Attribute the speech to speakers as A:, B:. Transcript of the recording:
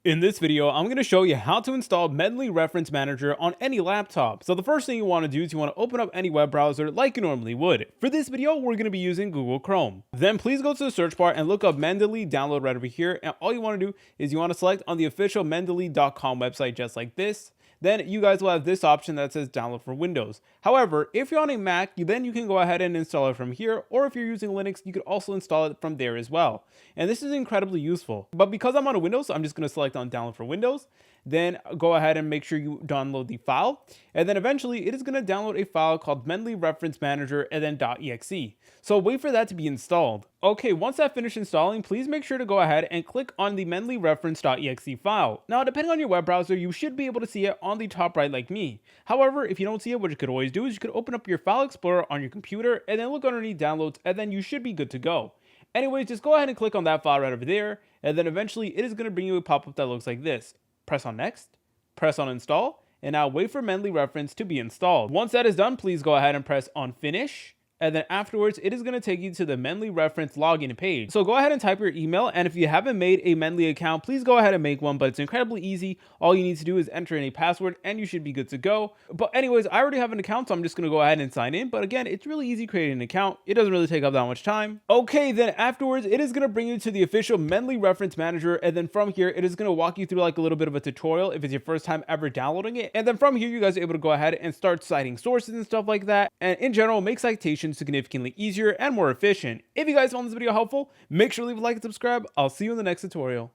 A: In this video, I'm going to show you how to install Mendeley Reference Manager on any laptop. So the first thing you want to do is you want to open up any web browser like you normally would. For this video, we're going to be using Google Chrome. Then please go to the search bar and look up Mendeley download right over here. And all you want to do is you want to select on the official mendeley.com website just like this. Then you guys will have this option that says download for Windows. However, if you're on a Mac, then you can go ahead and install it from here, or if you're using Linux, you could also install it from there as well. And this is incredibly useful. But because I'm on a Windows, I'm just going to select on download for Windows. Then go ahead and make sure you download the file. And then eventually it is going to download a file called Mendeley Reference Manager and then .exe. So wait for that to be installed. Okay, once that finished installing, please make sure to go ahead and click on the Mendeley Reference.exe file. Now, depending on your web browser, you should be able to see it on the top right like me. However, if you don't see it, what you could always do is you could open up your file explorer on your computer and then look underneath downloads, and then you should be good to go. Anyways, just go ahead and click on that file right over there, and then eventually it is going to bring you a pop-up that looks like this. Press on next, press on install, and now wait for Mendeley Reference to be installed. Once that is done, please go ahead and press on finish. And then afterwards, it is going to take you to the Mendeley Reference login page. So go ahead and type your email. And if you haven't made a Mendeley account, please go ahead and make one. But it's incredibly easy. All you need to do is enter in a password and you should be good to go. But anyways, I already have an account, so I'm just going to go ahead and sign in. But again, it's really easy creating an account. It doesn't really take up that much time. Okay, then afterwards, it is going to bring you to the official Mendeley Reference Manager. And then from here, it is going to walk you through like a little bit of a tutorial if it's your first time ever downloading it. And then from here, you guys are able to go ahead and start citing sources and stuff like that. And in general, make citation significantly easier and more efficient. If you guys found this video helpful, make sure to leave a like and subscribe. I'll see you in the next tutorial.